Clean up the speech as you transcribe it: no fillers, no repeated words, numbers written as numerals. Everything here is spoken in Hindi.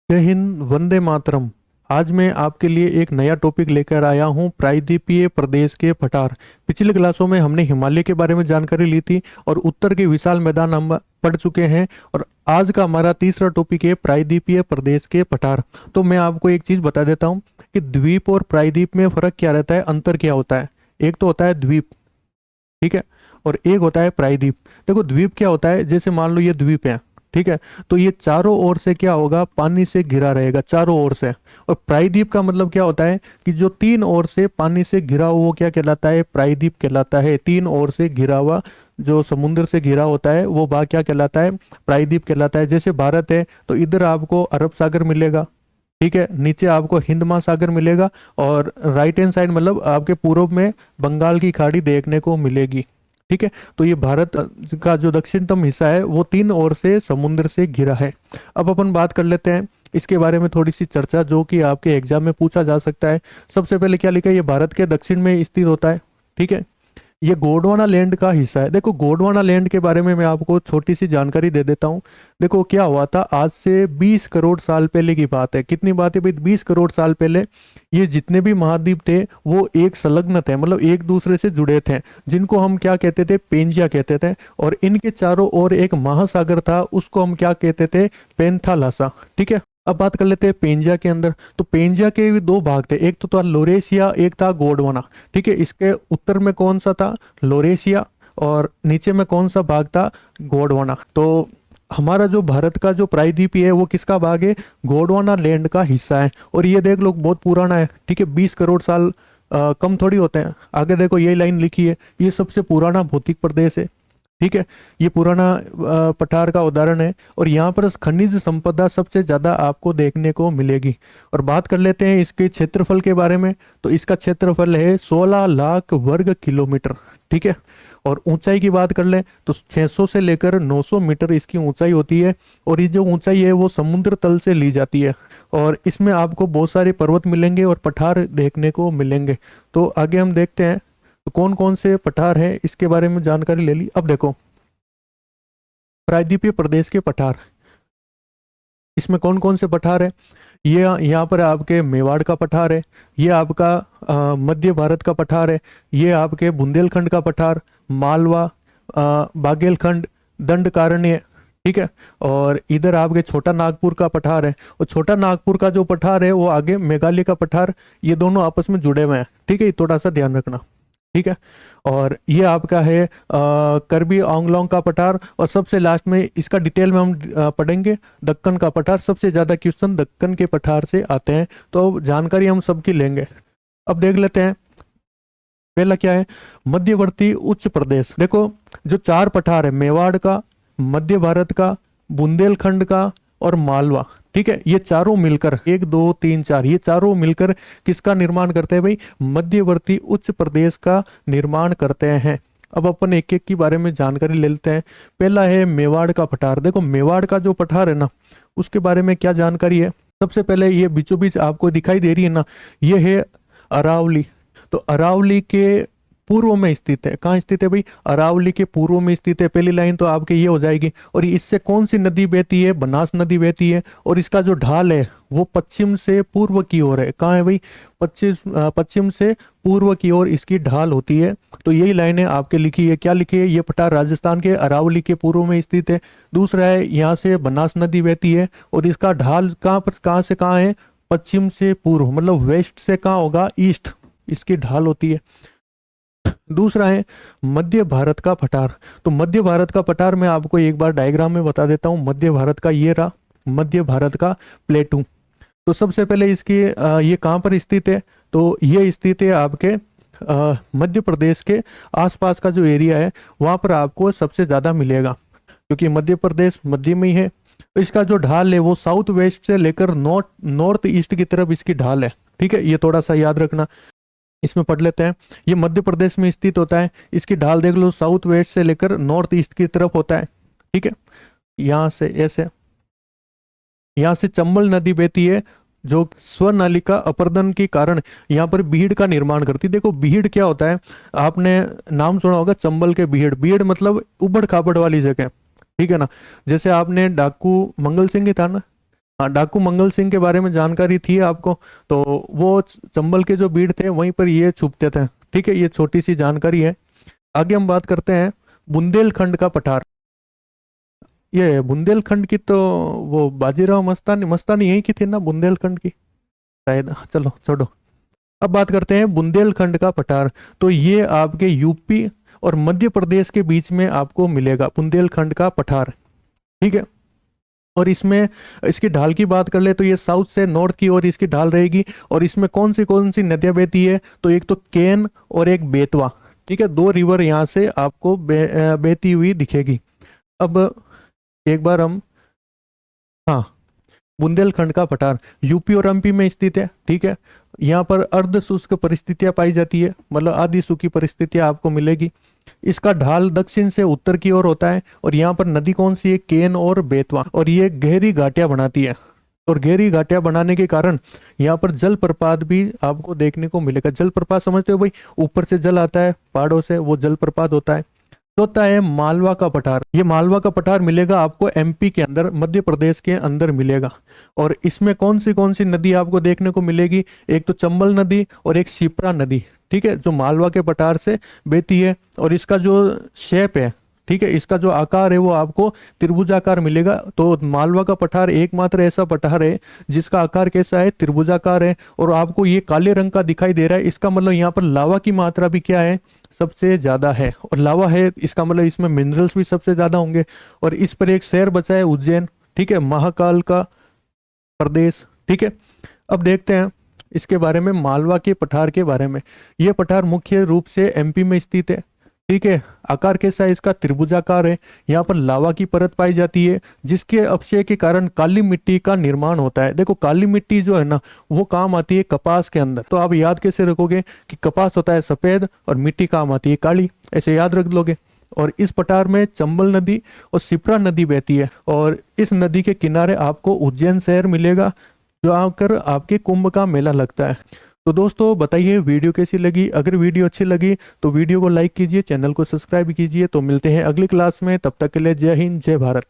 जय हिंद, वंदे मातरम। आज मैं आपके लिए एक नया टॉपिक लेकर आया हूँ, प्रायद्वीपीय प्रदेश के पठार। पिछले क्लासों में हमने हिमालय के बारे में जानकारी ली थी और उत्तर के विशाल मैदान हम पढ़ चुके हैं। और आज का हमारा तीसरा टॉपिक है प्रायद्वीपीय प्रदेश के पठार। तो मैं आपको एक चीज़ बता देता हूँ कि द्वीप और प्रायद्वीप में फ़र्क क्या रहता है, अंतर क्या होता है। एक तो होता है द्वीप, ठीक है, और एक होता है प्रायद्वीप। देखो द्वीप क्या होता है, जैसे मान लो ये द्वीप है, ठीक है, तो ये चारों ओर से क्या होगा, पानी से घिरा रहेगा चारों ओर से। और प्रायद्वीप का मतलब क्या होता है कि जो तीन ओर से पानी से घिरा हुआ वो क्या कहलाता है, प्रायद्वीप कहलाता है। तीन ओर से घिरा हुआ जो समुद्र से घिरा होता है वो भाग क्या कहलाता है, प्रायद्वीप कहलाता है। जैसे भारत है तो इधर आपको अरब सागर मिलेगा, ठीक है, नीचे आपको हिंद महासागर मिलेगा, और राइट हैंड साइड मतलब आपके पूर्व में बंगाल की खाड़ी देखने को मिलेगी, ठीक है। तो ये भारत का जो दक्षिणतम हिस्सा है वो तीन ओर से समुद्र से घिरा है। अब अपन बात कर लेते हैं इसके बारे में थोड़ी सी चर्चा, जो कि आपके एग्जाम में पूछा जा सकता है। सबसे पहले क्या लिखा है, ये भारत के दक्षिण में स्थित होता है, ठीक है। ये गोंडवाना लैंड का हिस्सा है। देखो गोंडवाना लैंड के बारे में मैं आपको छोटी सी जानकारी दे देता हूँ। देखो क्या हुआ था, आज से 20 करोड़ साल पहले की बात है। कितनी बात है भाई, 20 करोड़ साल पहले ये जितने भी महाद्वीप थे वो एक संलग्न थे, मतलब एक दूसरे से जुड़े थे, जिनको हम क्या कहते थे, पेंजिया कहते थे। और इनके चारों ओर एक महासागर था, उसको हम क्या कहते थे, पेंथालासा, ठीक है। अब बात कर लेते हैं पेंजिया के अंदर। तो पेंजिया के भी दो भाग थे, एक तो था लोरेशिया, एक था गोंडवाना, ठीक है। इसके उत्तर में कौन सा था, लोरेशिया, और नीचे में कौन सा भाग था, गोंडवाना। तो हमारा जो भारत का जो प्रायद्वीप है वो किसका भाग है, गोंडवाना लैंड का हिस्सा है। और ये देख लो बहुत पुराना है, ठीक है, 20 करोड़ साल कम थोड़ी होते हैं। आगे देखो यही लाइन लिखी है, ये सबसे पुराना भौतिक प्रदेश है, ठीक है। ये पुराना पठार का उदाहरण है, और यहाँ पर खनिज संपदा सबसे ज्यादा आपको देखने को मिलेगी। और बात कर लेते हैं इसके क्षेत्रफल के बारे में। तो इसका क्षेत्रफल है 16 लाख वर्ग किलोमीटर, ठीक है। और ऊंचाई की बात कर लें तो 600 से लेकर 900 मीटर इसकी ऊंचाई होती है। और ये जो ऊंचाई है वो समुद्र तल से ली जाती है। और इसमें आपको बहुत सारे पर्वत मिलेंगे और पठार देखने को मिलेंगे। तो आगे हम देखते हैं तो कौन कौन से पठार हैं, इसके बारे में जानकारी ले ली। अब देखो प्रायद्वीपीय प्रदेश के पठार, इसमें कौन कौन से पठार है। ये यहाँ पर आपके मेवाड़ का पठार है, ये आपका मध्य भारत का पठार है, ये आपके बुंदेलखंड का पठार, मालवा, बागेलखंड, दंडकारण्य, ठीक है। और इधर आपके छोटा नागपुर का पठार है। और छोटा नागपुर का जो पठार है वो आगे मेघालय का पठार, ये दोनों आपस में जुड़े हुए हैं, ठीक है, ये थोड़ा सा ध्यान रखना, ठीक है। और ये आपका है करबी आंगलोंग का पठार। और सबसे लास्ट में इसका डिटेल में हम पढ़ेंगे, दक्कन का पठार। सबसे ज्यादा क्वेश्चन दक्कन के पठार से आते हैं, तो जानकारी हम सबकी लेंगे। अब देख लेते हैं पहला क्या है, मध्यवर्ती उच्च प्रदेश। देखो जो चार पठार है, मेवाड़ का, मध्य भारत का, बुंदेलखंड का और मालवा, ठीक है, ये चारों मिलकर, एक दो तीन चार, ये चारों मिलकर किसका निर्माण करते हैं भाई, मध्यवर्ती उच्च प्रदेश का निर्माण करते हैं। अब अपन एक एक के बारे में जानकारी ले लेते हैं। पहला है मेवाड़ का पठार। देखो मेवाड़ का जो पठार है ना, उसके बारे में क्या जानकारी है। सबसे पहले ये बीचों बीच आपको दिखाई दे रही है ना, ये है अरावली। तो अरावली के पूर्व में स्थित है। कहाँ स्थित है भाई, अरावली के पूर्व में स्थित है। पहली लाइन तो आपके ये हो जाएगी। और इससे कौन सी नदी बहती है, बनास नदी बहती है। और इसका जो ढाल है वो पश्चिम से पूर्व की ओर है। कहाँ है भाई, पश्चिम से पूर्व की ओर इसकी ढाल होती है। तो यही लाइनें आपके लिखी है। क्या लिखी है, ये पठार राजस्थान के अरावली के पूर्व में स्थित है। दूसरा है यहाँ से बनास नदी बहती है और इसका ढाल कहाँ पर, कहाँ से कहाँ है, पश्चिम से पूर्व, मतलब वेस्ट से कहाँ होगा, ईस्ट, इसकी ढाल होती है। दूसरा है मध्य भारत का पठार। तो मध्य भारत का पठार मैं आपको एक बार डायग्राम में बता देता हूँ। मध्य भारत का ये रहा, मध्य भारत का प्लेटू। तो सबसे पहले इसकी ये कहाँ पर स्थित है, तो ये स्थित है आपके मध्य प्रदेश के आसपास का जो एरिया है वहाँ पर आपको सबसे ज़्यादा मिलेगा, क्योंकि मध्य प्रदेश मध्य में ही है। तो इसका जो ढाल है वो साउथ वेस्ट से लेकर नॉर्थ ईस्ट की तरफ इसकी ढाल है, ठीक है, ये थोड़ा सा याद रखना। इसमें पढ़ लेते हैं। ये मध्य प्रदेश में स्थित होता है। इसकी ढाल देख लो, साउथ वेस्ट से लेकर नॉर्थ ईस्ट की तरफ होता है, ठीक है। यहाँ से ऐसे, यहाँ से चंबल नदी बहती है जो स्वर्णलिका अपर्दन के कारण यहाँ पर बीड़ का निर्माण करती है। देखो बीड़ क्या होता है, आपने नाम सुना होगा चंबल के बीड़। बीड़ मतलब उबड़ खाबड़ वाली जगह, ठीक है ना। जैसे आपने डाकू मंगल सिंह ही था ना, हाँ, डाकू मंगल सिंह के बारे में जानकारी थी आपको। तो वो चंबल के जो बीड़ थे वहीं पर ये छुपते थे। ठीक है, ये छोटी सी जानकारी है। आगे हम बात करते हैं बुंदेलखंड का पठार। ये बुंदेलखंड की तो वो बाजीराव मस्तानी मस्तानी यही की थी ना, बुंदेलखंड की शायद। चलो छोड़ो। अब बात करते हैं बुंदेलखंड का पठार। तो ये आपके यूपी और मध्य प्रदेश के बीच में आपको मिलेगा बुंदेलखंड का पठार। ठीक है, और इसमें इसकी ढाल की बात कर ले तो ये साउथ से नॉर्थ की ओर इसकी ढाल रहेगी। और इसमें कौन सी नदियां बहती है, तो एक तो केन और एक बेतवा। ठीक है, दो रिवर यहाँ से आपको बहती हुई दिखेगी। अब एक बार हम, हाँ, बुंदेलखंड का पठार यूपी और एमपी में स्थित है। ठीक है, यहाँ पर अर्ध शुष्क परिस्थितियां पाई जाती है, मतलब आधी सूखी परिस्थितियां आपको मिलेगी। इसका ढाल दक्षिण से उत्तर की ओर होता है। और यहाँ पर नदी कौन सी है, केन और बेतवा। और ये गहरी घाटियां बनाती है। और गहरी घाटियां बनाने के कारण यहाँ पर जलप्रपात भी आपको देखने को मिलेगा। जलप्रपात समझते हो भाई, ऊपर से जल आता है पहाड़ों से, वो जलप्रपात होता है। चौथा है मालवा का पठार। ये मालवा का पठार मिलेगा आपको एमपी के अंदर, मध्य प्रदेश के अंदर मिलेगा। और इसमें कौन सी नदी आपको देखने को मिलेगी, एक तो चंबल नदी और एक शिप्रा नदी। ठीक है, जो मालवा के पठार से बहती है। और इसका जो शेप है, ठीक है, इसका जो आकार है वो आपको त्रिभुजाकार मिलेगा। तो मालवा का पठार एकमात्र ऐसा पठार है जिसका आकार कैसा है, त्रिभुजाकार है। और आपको ये काले रंग का दिखाई दे रहा है, इसका मतलब यहाँ पर लावा की मात्रा भी क्या है, सबसे ज्यादा है। और लावा है, इसका मतलब इसमें मिनरल्स भी सबसे ज्यादा होंगे। और इस पर एक शहर बचा है उज्जैन। ठीक है, महाकाल का प्रदेश। ठीक है, अब देखते हैं इसके बारे में, मालवा के पठार के बारे में। यह पठार मुख्य रूप से एमपी में स्थित है। ठीक है, आकार कैसा है इसका, त्रिभुजाकार है। यहाँ पर लावा की परत पाई जाती है, जिसके अपक्षय के कारण काली मिट्टी का निर्माण होता है। देखो, काली मिट्टी जो है ना, वो काम आती है कपास के अंदर। तो आप याद कैसे रखोगे कि कपास होता है सफेद और मिट्टी काम आती है काली, ऐसे याद रख लोगे। और इस पठार में चंबल नदी और शिप्रा नदी बहती है। और इस नदी के किनारे आपको उज्जैन शहर मिलेगा, जो आकर आपके कुंभ का मेला लगता है। तो दोस्तों बताइए वीडियो कैसी लगी। अगर वीडियो अच्छी लगी तो वीडियो को लाइक कीजिए, चैनल को सब्सक्राइब कीजिए। तो मिलते हैं अगली क्लास में, तब तक के लिए जय हिंद, जय भारत।